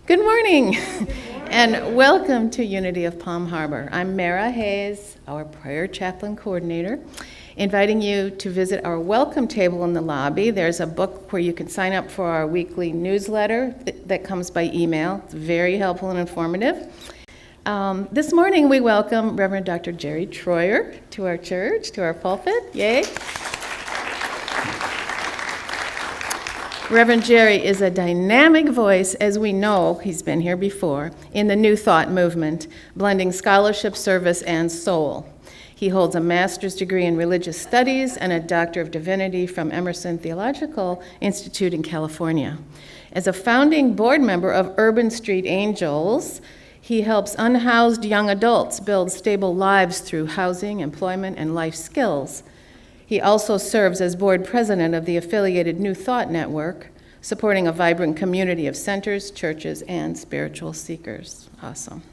Good morning, and welcome to Unity of Palm Harbor. I'm Mara Hayes, our prayer chaplain coordinator, inviting you to visit our welcome table in the lobby. There's a book where you can sign up for our weekly newsletter that comes by email. It's very helpful and informative. This morning we welcome Reverend Dr. Jerry Troyer to our church, to our pulpit. Yay! Reverend Jerry is a dynamic voice, as we know, he's been here before, in the New Thought movement, blending scholarship, service, and soul. He holds a master's degree in religious studies and a doctor of divinity from Emerson Theological Institute in California. As a founding board member of Urban Street Angels, he helps unhoused young adults build stable lives through housing, employment, and life skills. He also serves as board president of the affiliated New Thought Network, supporting a vibrant community of centers, churches, and spiritual seekers. Awesome.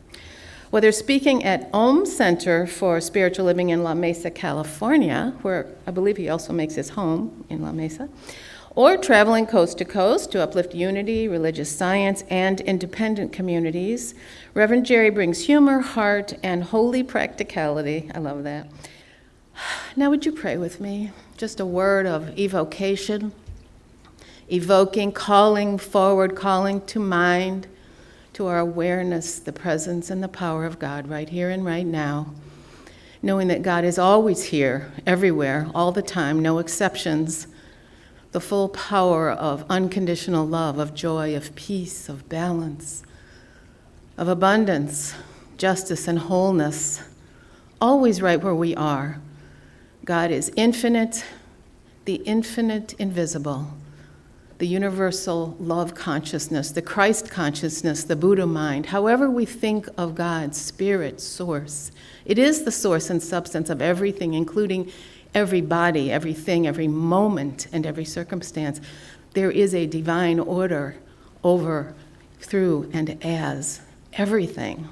Whether speaking at Om Center for Spiritual Living in La Mesa, California, where I believe he also makes his home in La Mesa, or traveling coast to coast to uplift unity, religious science, and independent communities, Reverend Jerry brings humor, heart, and holy practicality. I love that. Now would you pray with me? Just a word of evocation, evoking, calling forward, calling to mind, to our awareness, the presence and the power of God right here and right now, knowing that God is always here, everywhere, all the time, no exceptions, the full power of unconditional love, of joy, of peace, of balance, of abundance, justice, and wholeness, always right where we are. God is infinite, the infinite invisible, the universal love consciousness, the Christ consciousness, the Buddha mind, however we think of God, spirit, source. It is the source and substance of everything, including every body, everything, every moment, and every circumstance. There is a divine order over, through, and as everything.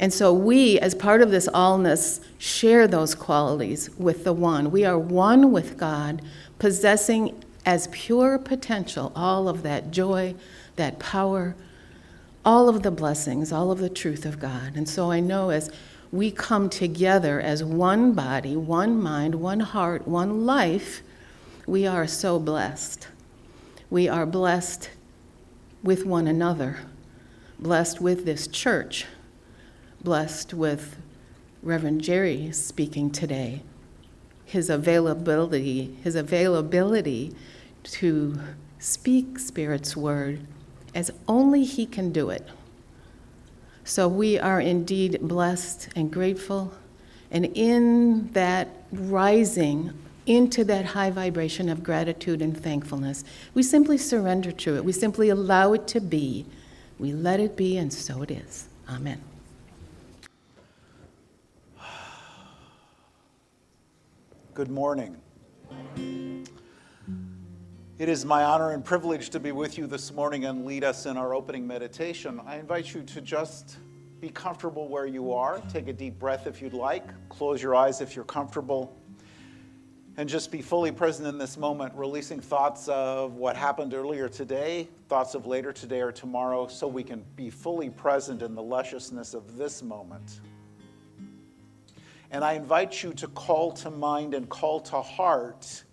And so we, as part of this allness, share those qualities with the one. We are one with God, possessing as pure potential all of that joy, that power, all of the blessings, all of the truth of God. And so I know as we come together as one body, one mind, one heart, one life, we are so blessed. We are blessed with one another, blessed with this church, blessed with Reverend Jerry speaking today, his availability to speak Spirit's word as only he can do it. So we are indeed blessed and grateful, and in that rising into that high vibration of gratitude and thankfulness, we simply surrender to it. We simply allow it to be. We let it be, and so it is. Amen. Good morning. It is my honor and privilege to be with you this morning and lead us in our opening meditation. I invite you to just be comfortable where you are. Take a deep breath if you'd like. Close your eyes if you're comfortable. And just be fully present in this moment, releasing thoughts of what happened earlier today, thoughts of later today or tomorrow, so we can be fully present in the lusciousness of this moment. And I invite you to call to mind and call to heart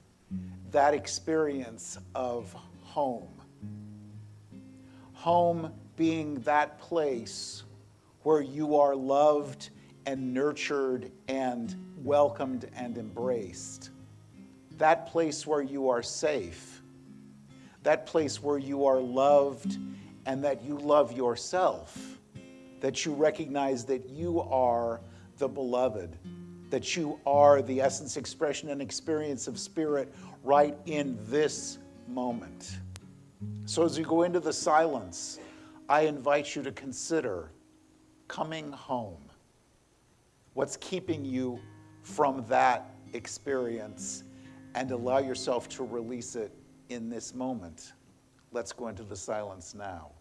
that experience of home. Home being that place where you are loved and nurtured and welcomed and embraced. That place where you are safe. That place where you are loved and that you love yourself. That you recognize that you are the beloved, that you are the essence, expression, and experience of Spirit right in this moment. So as you go into the silence, I invite you to consider coming home. What's keeping you from that experience, and allow yourself to release it in this moment. Let's go into the silence now.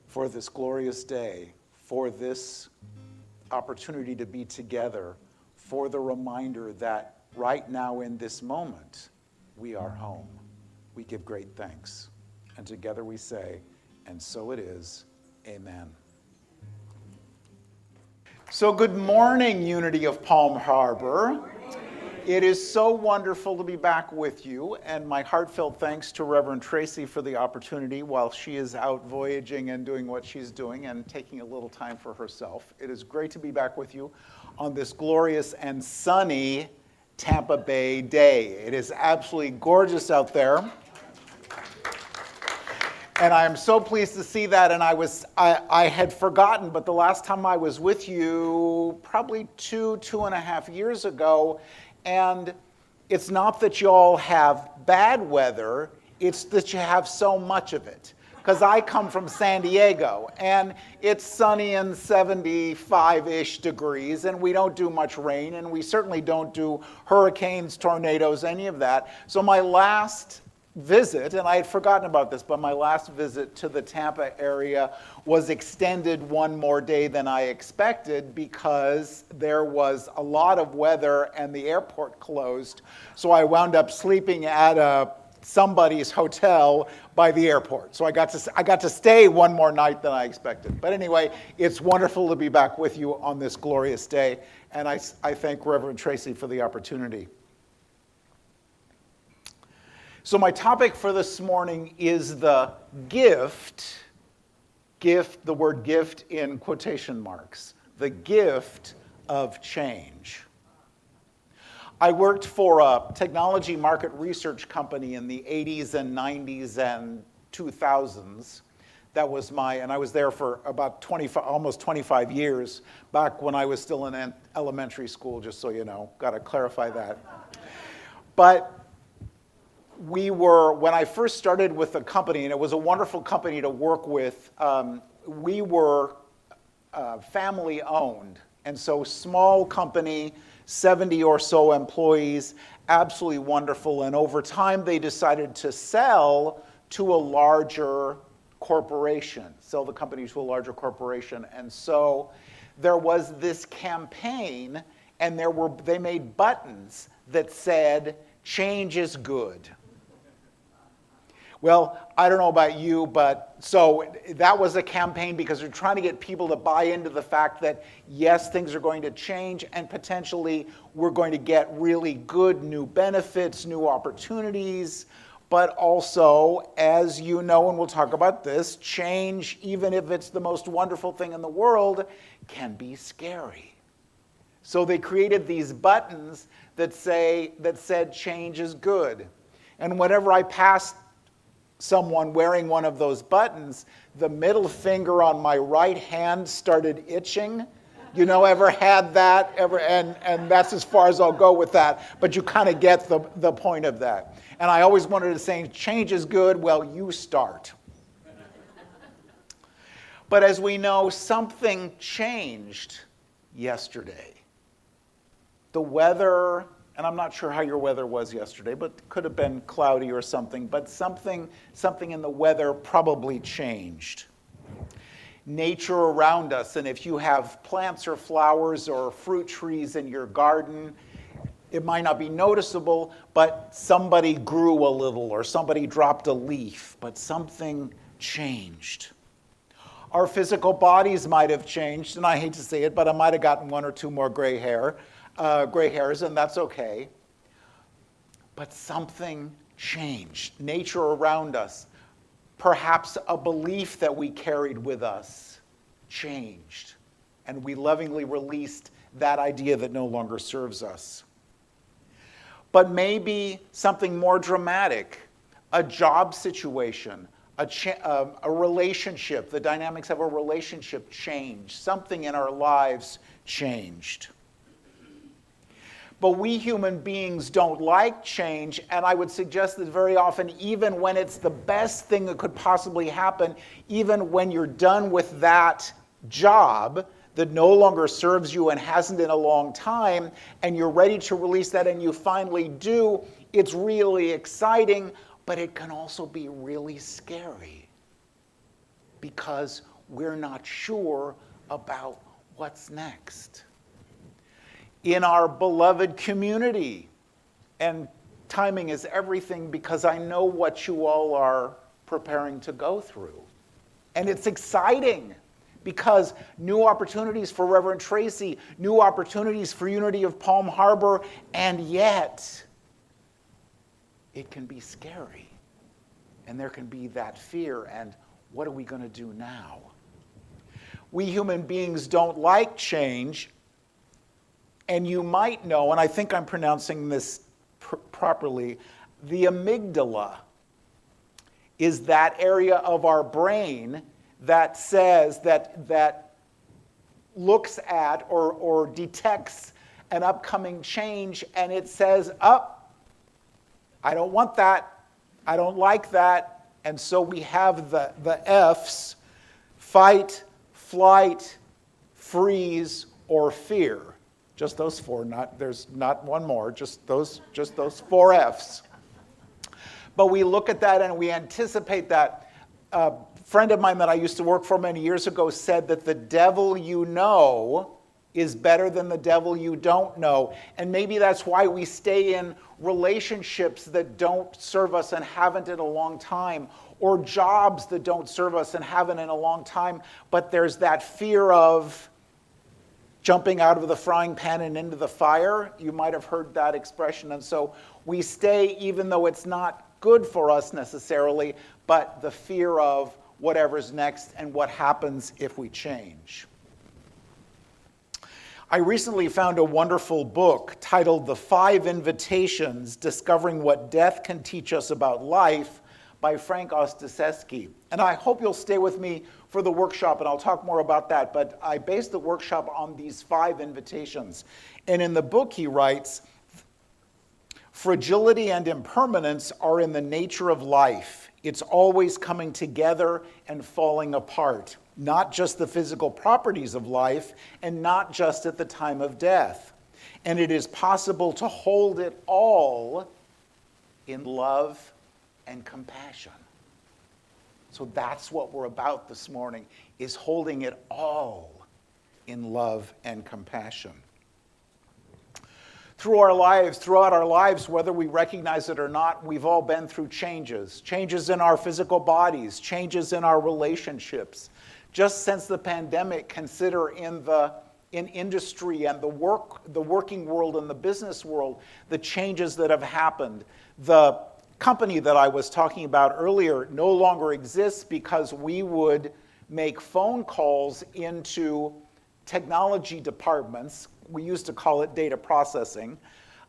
For this glorious day, for this opportunity to be together, for the reminder that right now in this moment, we are home. We give great thanks. And together we say, and so it is, amen. So good morning, Unity of Palm Harbor. It is so wonderful to be back with you, and my heartfelt thanks to Reverend Tracey for the opportunity while she is out voyaging and doing what she's doing and taking a little time for herself. It is great to be back with you on this glorious and sunny Tampa Bay day. It is absolutely gorgeous out there. And I am so pleased to see that, and I had forgotten, but the last time I was with you, probably two and a half years ago, and it's not that you all have bad weather, it's that you have so much of it. Because I come from San Diego, and it's sunny and 75-ish degrees, and we don't do much rain, and we certainly don't do hurricanes, tornadoes, any of that. So my last visit, and I had forgotten about this, but my last visit to the Tampa area was extended one more day than I expected because there was a lot of weather and the airport closed. So I wound up sleeping at somebody's hotel by the airport. So I got to stay one more night than I expected. But anyway, it's wonderful to be back with you on this glorious day, and I thank Reverend Tracey for the opportunity. So my topic for this morning is the gift, the word gift in quotation marks, the gift of change. I worked for a technology market research company in the 80s and 90s and 2000s. That was and I was there for about almost 25 years, back when I was still in elementary school, just so you know, got to clarify that. But when I first started with the company, and it was a wonderful company to work with, we were family owned. And so small company, 70 or so employees, absolutely wonderful. And over time, they decided to sell to a larger corporation, sell the company to a larger corporation. And so there was this campaign, and they made buttons that said, "Change is good." Well, I don't know about you, but so that was a campaign because they're trying to get people to buy into the fact that, yes, things are going to change and potentially we're going to get really good new benefits, new opportunities, but also, as you know, and we'll talk about this, change, even if it's the most wonderful thing in the world, can be scary. So they created these buttons that said change is good. And whenever I passed someone wearing one of those buttons, the middle finger on my right hand started itching. You know, ever had that? And that's as far as I'll go with that. But you kind of get the point of that. And I always wanted to say, change is good. Well, you start. But as we know, something changed yesterday. The weather, and I'm not sure how your weather was yesterday, but it could have been cloudy or something, but something in the weather probably changed. Nature around us, and if you have plants or flowers or fruit trees in your garden, it might not be noticeable, but somebody grew a little or somebody dropped a leaf, but something changed. Our physical bodies might have changed, and I hate to say it, but I might have gotten one or two more gray hairs, and that's okay. But something changed. Nature around us, perhaps a belief that we carried with us, changed. And we lovingly released that idea that no longer serves us. But maybe something more dramatic, a job situation, a relationship, the dynamics of a relationship changed. Something in our lives changed. But we human beings don't like change, and I would suggest that very often, even when it's the best thing that could possibly happen, even when you're done with that job that no longer serves you and hasn't in a long time, and you're ready to release that and you finally do, it's really exciting, but it can also be really scary because we're not sure about what's next. In our beloved community, and timing is everything because I know what you all are preparing to go through. And it's exciting because new opportunities for Reverend Tracey, new opportunities for Unity of Palm Harbor, and yet it can be scary. And there can be that fear, and what are we going to do now? We human beings don't like change, and you might know, and I think I'm pronouncing this properly, the amygdala is that area of our brain that says, that looks at or detects an upcoming change, and it says, I don't want that, I don't like that, and so we have the F's, fight, flight, freeze, or fear. Just those four, there's not one more, just those 4 F's. But we look at that and we anticipate that. A friend of mine that I used to work for many years ago said that the devil you know is better than the devil you don't know. And maybe that's why we stay in relationships that don't serve us and haven't in a long time, or jobs that don't serve us and haven't in a long time. But there's that fear of jumping out of the frying pan and into the fire. You might have heard that expression. And so we stay even though it's not good for us necessarily, but the fear of whatever's next and what happens if we change. I recently found a wonderful book titled The 5 Invitations, Discovering What Death Can Teach Us About Life by Frank Ostaseski. And I hope you'll stay with me for the workshop, and I'll talk more about that. But I based the workshop on these 5 invitations. And in the book he writes, fragility and impermanence are in the nature of life. It's always coming together and falling apart. Not just the physical properties of life, and not just at the time of death. And it is possible to hold it all in love and compassion. So that's what we're about this morning, is holding it all in love and compassion. Throughout our lives, whether we recognize it or not, we've all been through changes. Changes in our physical bodies, changes in our relationships. Just since the pandemic, consider in industry and the working world and the business world, the changes that have happened. The company that I was talking about earlier no longer exists because we would make phone calls into technology departments. We used to call it data processing.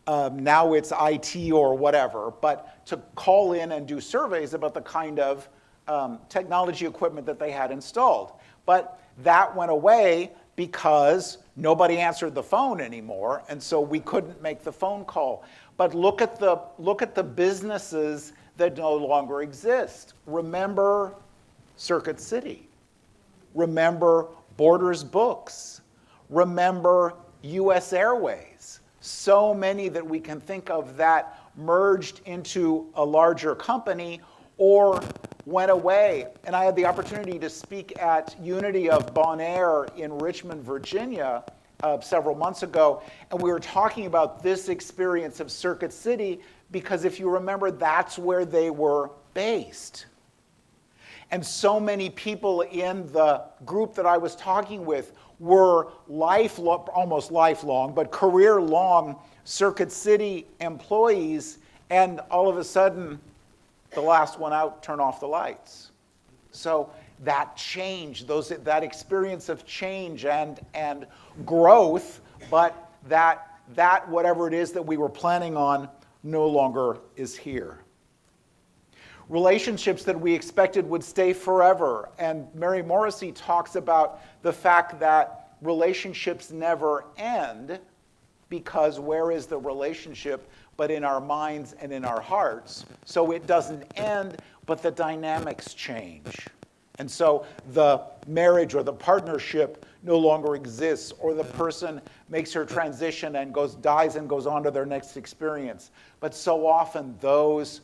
Now it's IT or whatever, but to call in and do surveys about the kind of technology equipment that they had installed. But that went away because nobody answered the phone anymore, and so we couldn't make the phone call. But look at the businesses that no longer exist. Remember Circuit City. Remember Borders Books. Remember US Airways. So many that we can think of that merged into a larger company or went away. And I had the opportunity to speak at Unity of Bonaire in Richmond, Virginia, several months ago, and we were talking about this experience of Circuit City because if you remember, that's where they were based. And so many people in the group that I was talking with were almost lifelong, but career-long Circuit City employees, and all of a sudden, the last one out, turn off the lights. So that change, that experience of change and growth, but that whatever it is that we were planning on no longer is here. Relationships that we expected would stay forever. And Mary Morrissey talks about the fact that relationships never end because where is the relationship but in our minds and in our hearts? So it doesn't end, but the dynamics change. And so the marriage or the partnership no longer exists, or the person makes her transition and dies and goes on to their next experience. But so often those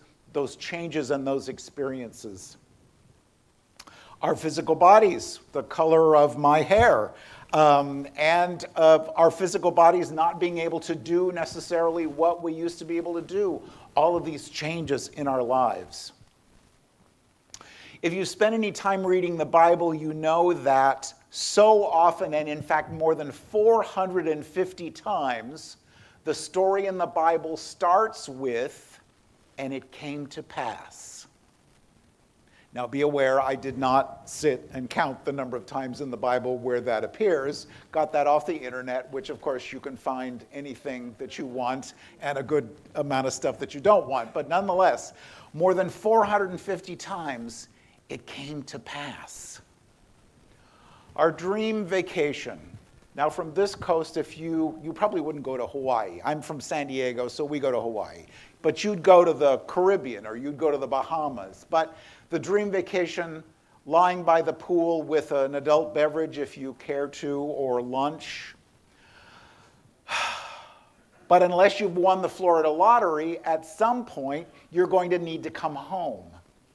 changes and those experiences. Our physical bodies, the color of my hair, and of our physical bodies not being able to do necessarily what we used to be able to do. All of these changes in our lives. If you spend any time reading the Bible, you know that so often, and in fact more than 450 times, the story in the Bible starts with, "And it came to pass." Now be aware, I did not sit and count the number of times in the Bible where that appears. Got that off the internet, which of course you can find anything that you want and a good amount of stuff that you don't want. But nonetheless, more than 450 times, it came to pass. Our dream vacation. Now from this coast, if you probably wouldn't go to Hawaii. I'm from San Diego, so we go to Hawaii. But you'd go to the Caribbean or you'd go to the Bahamas. But the dream vacation, lying by the pool with an adult beverage if you care to, or lunch. But unless you've won the Florida lottery, at some point you're going to need to come home.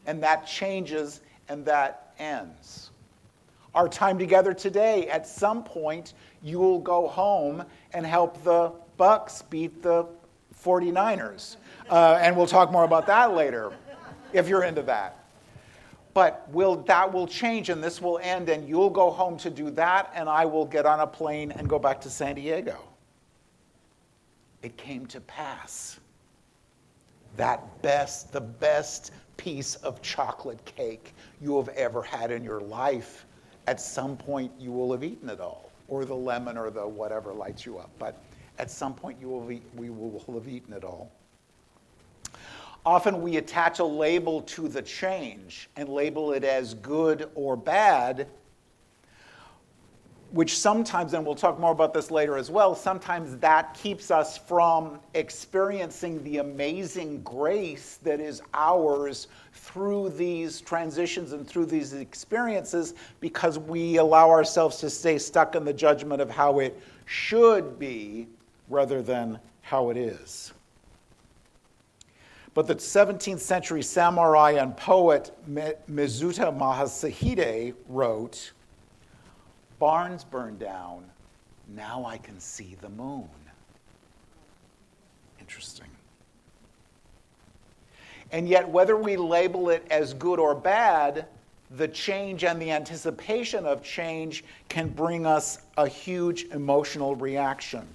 And that changes and that ends. Our time together today, at some point you will go home and help the Bucks beat the 49ers. And we'll talk more about that later, if you're into that. But that will change and this will end and you'll go home to do that and I will get on a plane and go back to San Diego. It came to pass. The best piece of chocolate cake you have ever had in your life, at some point you will have eaten it all, or the lemon or the whatever lights you up. But at some point we will have eaten it all. Often we attach a label to the change and label it as good or bad, which sometimes, and we'll talk more about this later as well, sometimes that keeps us from experiencing the amazing grace that is ours through these transitions and through these experiences, because we allow ourselves to stay stuck in the judgment of how it should be rather than how it is. But the 17th century samurai and poet Mizuta Masahide wrote, "Barns burned down, now I can see the moon." Interesting. And yet, whether we label it as good or bad, the change and the anticipation of change can bring us a huge emotional reaction.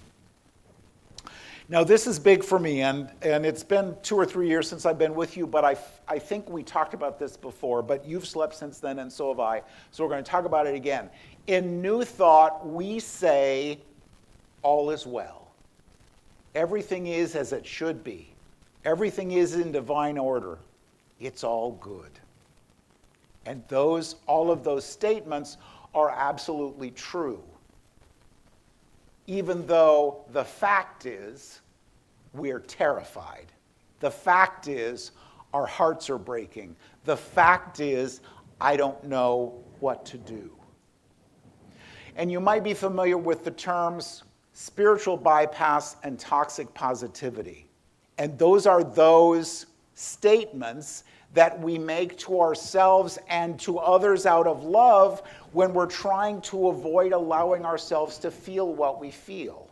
Now, this is big for me, and it's been 2 or 3 years since I've been with you, but I think we talked about this before, but you've slept since then, and so have I, so we're going to talk about it again. In New Thought, we say, all is well. Everything is as it should be. Everything is in divine order. It's all good. And all of those statements are absolutely true. Even though the fact is, we're terrified. The fact is, our hearts are breaking. The fact is, I don't know what to do. And you might be familiar with the terms spiritual bypass and toxic positivity. And those are those statements that we make to ourselves and to others out of love when we're trying to avoid allowing ourselves to feel what we feel.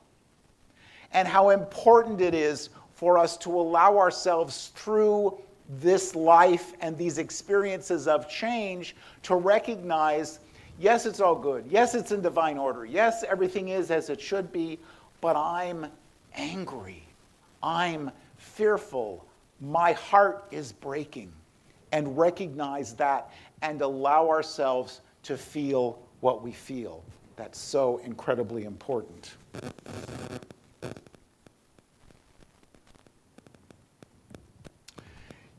And how important it is for us to allow ourselves through this life and these experiences of change to recognize, yes, it's all good. Yes, it's in divine order. Yes, everything is as it should be, but I'm angry. I'm fearful. My heart is breaking. And recognize that and allow ourselves to feel what we feel. That's so incredibly important.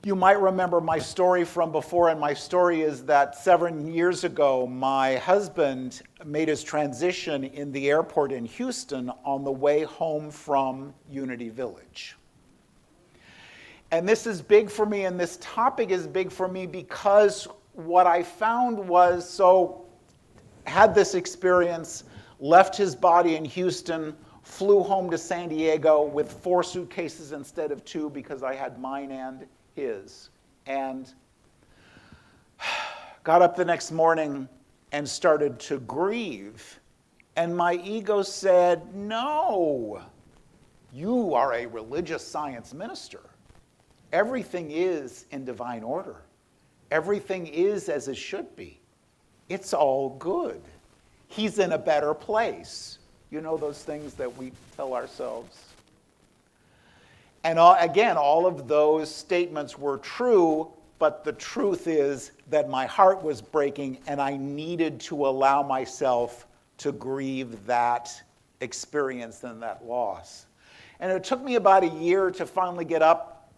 You might remember my story from before, and my story is that 7 years ago, my husband made his transition in the airport in Houston on the way home from Unity Village. And this is big for me, and this topic is big for me because what I found was, had this experience, left his body in Houston, flew home to San Diego with 4 suitcases instead of 2 because I had mine and his, and got up the next morning and started to grieve And my ego said, no, you are a religious science minister. Everything is in divine order. Everything is as it should be. It's all good. He's in a better place. You know those things that we tell ourselves? And again, all of those statements were true, but the truth is that my heart was breaking and I needed to allow myself to grieve that experience and that loss. And it took me about a year to finally get up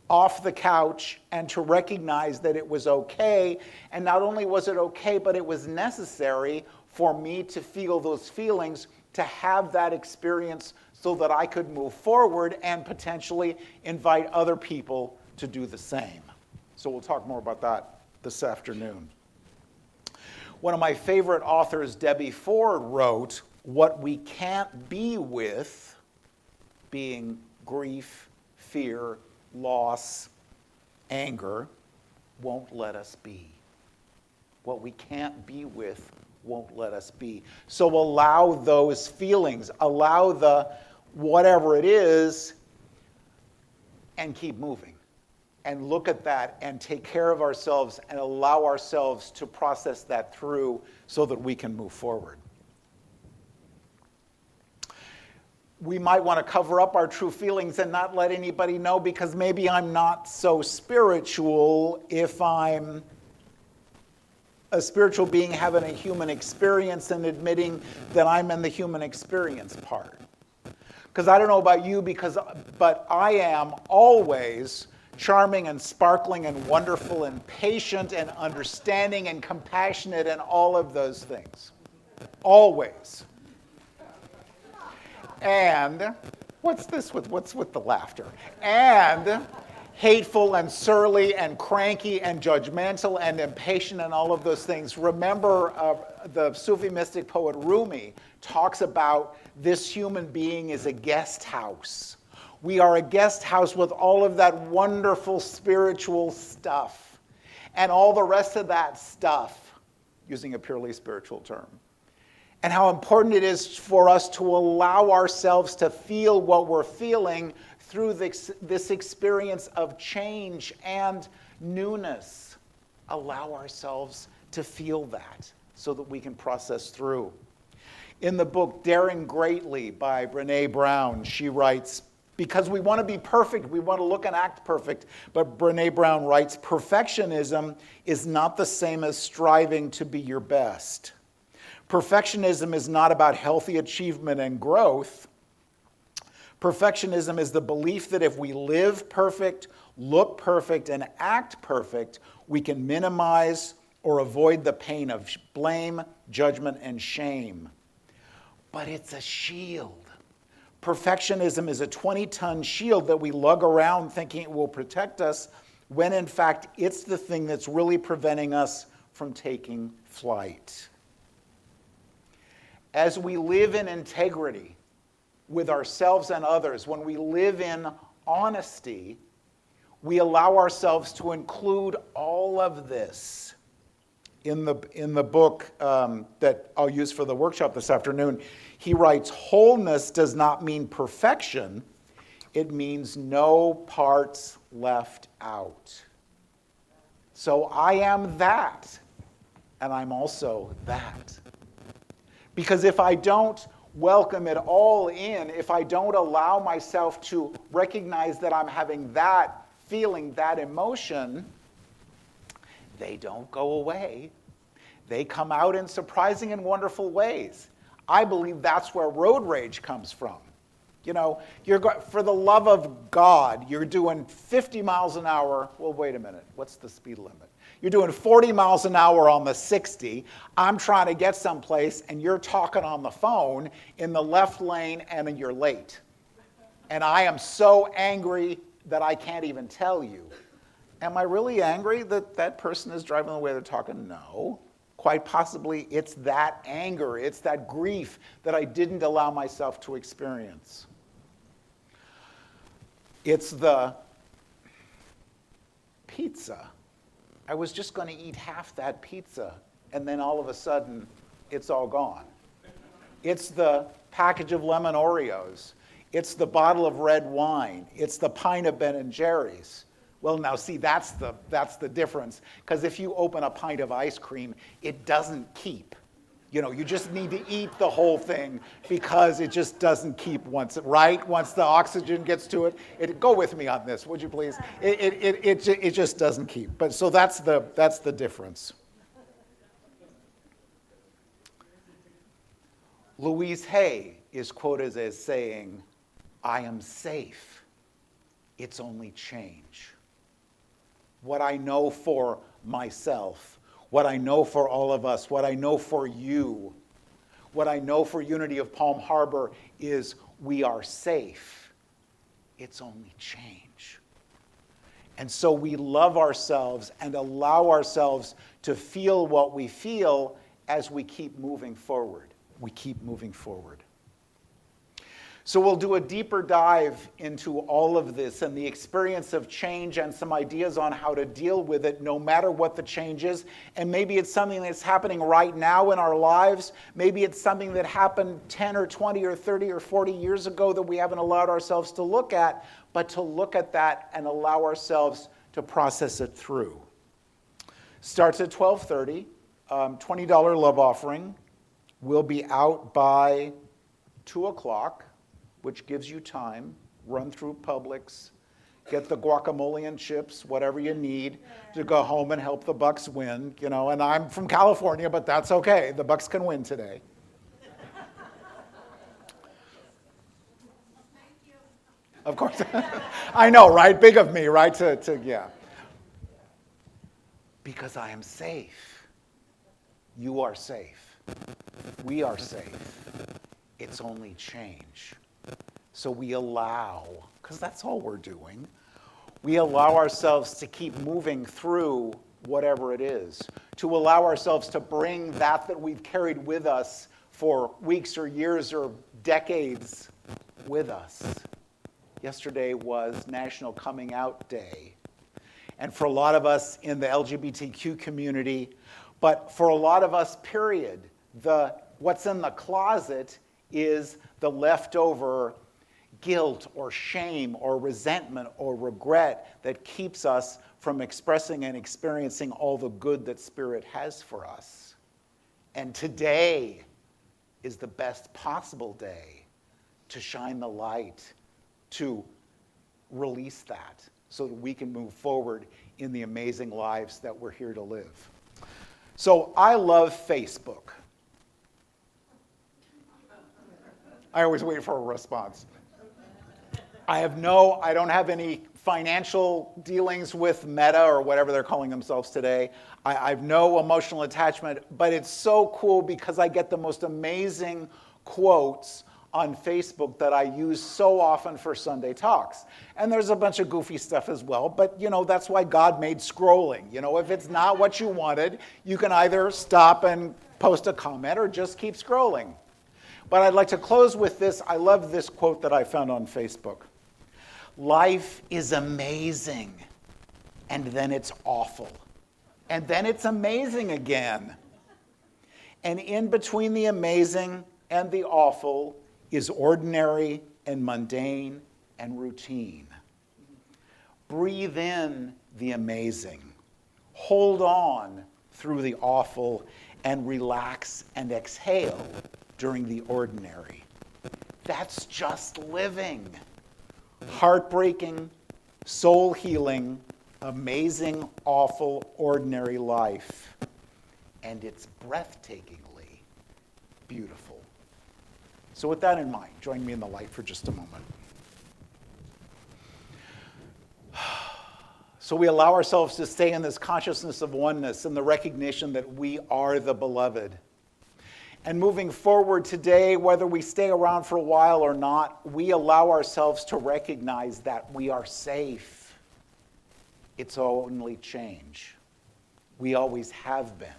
off the couch and to recognize that it was okay. And not only was it okay, but it was necessary for me to feel those feelings, to have that experience so that I could move forward and potentially invite other people to do the same. So we'll talk more about that this afternoon. One of my favorite authors, Debbie Ford, wrote, "What we can't be with," being grief, fear, loss, anger, "won't let us be." What we can't be with won't let us be. So allow those feelings, allow the whatever it is, and keep moving. And look at that and take care of ourselves and allow ourselves to process that through so that we can move forward. We might want to cover up our true feelings and not let anybody know because maybe I'm not so spiritual if I'm a spiritual being having a human experience and admitting that I'm in the human experience part. Because I don't know about you, but I am always charming and sparkling and wonderful and patient and understanding and compassionate and all of those things. Always. And what's with the laughter? And hateful and surly and cranky and judgmental and impatient and all of those things. Remember, the Sufi mystic poet Rumi talks about this human being is a guest house. We are a guest house with all of that wonderful spiritual stuff and all the rest of that stuff, using a purely spiritual term. And how important it is for us to allow ourselves to feel what we're feeling through this experience of change and newness. Allow ourselves to feel that so that we can process through. In the book Daring Greatly by Brené Brown, she writes, because we want to be perfect, we want to look and act perfect, but Brené Brown writes, perfectionism is not the same as striving to be your best. Perfectionism is not about healthy achievement and growth. Perfectionism is the belief that if we live perfect, look perfect, and act perfect, we can minimize or avoid the pain of blame, judgment, and shame. But it's a shield. Perfectionism is a 20-ton shield that we lug around thinking it will protect us, when in fact it's the thing that's really preventing us from taking flight. As we live in integrity with ourselves and others, when we live in honesty, we allow ourselves to include all of this. In the book that I'll use for the workshop this afternoon, he writes, wholeness does not mean perfection. It means no parts left out. So I am that, and I'm also that. Because if I don't welcome it all in, if I don't allow myself to recognize that I'm having that feeling, that emotion, they don't go away. They come out in surprising and wonderful ways. I believe that's where road rage comes from. You know, for the love of God, you're doing 50 miles an hour. Well, wait a minute. What's the speed limit? You're doing 40 miles an hour on the 60. I'm trying to get someplace, and you're talking on the phone in the left lane, and you're late. And I am so angry that I can't even tell you. Am I really angry that that person is driving the way they're talking? No. Quite possibly, it's that anger, it's that grief that I didn't allow myself to experience. It's the pizza. I was just going to eat half that pizza, and then all of a sudden, it's all gone. It's the package of lemon Oreos. It's the bottle of red wine. It's the pint of Ben & Jerry's. Well, now see, that's the difference. Because if you open a pint of ice cream, it doesn't keep. You know, you just need to eat the whole thing because it just doesn't keep once the oxygen gets to it. Go with me on this, would you please? It just doesn't keep. But so that's the difference. Louise Hay is quoted as saying, "I am safe. It's only change." What I know for myself, what I know for all of us, what I know for you, what I know for Unity of Palm Harbor is we are safe. It's only change. And so we love ourselves and allow ourselves to feel what we feel as we keep moving forward. We keep moving forward. So we'll do a deeper dive into all of this and the experience of change and some ideas on how to deal with it no matter what the change is. And maybe it's something that's happening right now in our lives. Maybe it's something that happened 10 or 20 or 30 or 40 years ago that we haven't allowed ourselves to look at, but to look at that and allow ourselves to process it through. Starts at 12:30, $20 love offering. We'll be out by 2 o'clock. Which gives you time, run through Publix, get the guacamole and chips, whatever you need to go home and help the Bucks win, you know, and I'm from California, but that's okay. The Bucks can win today. Of course. I know, right? Big of me, right? Yeah. Because I am safe. You are safe. We are safe. It's only change. So we allow, because that's all we're doing, we allow ourselves to keep moving through whatever it is, to allow ourselves to bring that we've carried with us for weeks or years or decades with us. Yesterday was National Coming Out Day. And for a lot of us in the LGBTQ community, but for a lot of us, period, what's in the closet is the leftover guilt or shame or resentment or regret that keeps us from expressing and experiencing all the good that Spirit has for us. And today is the best possible day to shine the light, to release that so that we can move forward in the amazing lives that we're here to live. So I love Facebook. I always wait for a response. I don't have any financial dealings with Meta or whatever they're calling themselves today. I have no emotional attachment, but it's so cool because I get the most amazing quotes on Facebook that I use so often for Sunday talks. And there's a bunch of goofy stuff as well, but you know, that's why God made scrolling. You know, if it's not what you wanted, you can either stop and post a comment or just keep scrolling. But I'd like to close with this. I love this quote that I found on Facebook. Life is amazing, and then it's awful. And then it's amazing again. And in between the amazing and the awful is ordinary and mundane and routine. Breathe in the amazing. Hold on through the awful and relax and exhale during the ordinary. That's just living. Heartbreaking, soul healing, amazing, awful, ordinary life. And it's breathtakingly beautiful. So with that in mind, join me in the light for just a moment. So we allow ourselves to stay in this consciousness of oneness and the recognition that we are the beloved. And moving forward today, whether we stay around for a while or not, we allow ourselves to recognize that we are safe. It's only change. We always have been.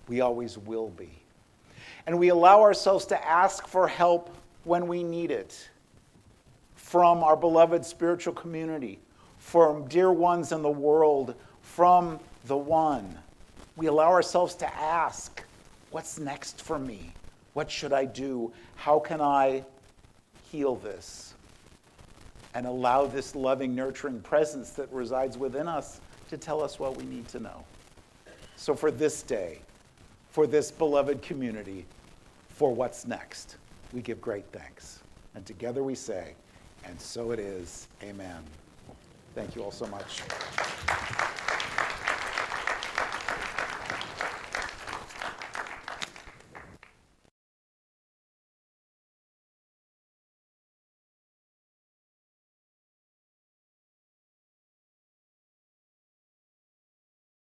We always will be. And we allow ourselves to ask for help when we need it from our beloved spiritual community, from dear ones in the world, from the One. We allow ourselves to ask, what's next for me? What should I do? How can I heal this? And allow this loving, nurturing presence that resides within us to tell us what we need to know. So for this day, for this beloved community, for what's next, we give great thanks. And together we say, and so it is, amen. Thank you all so much.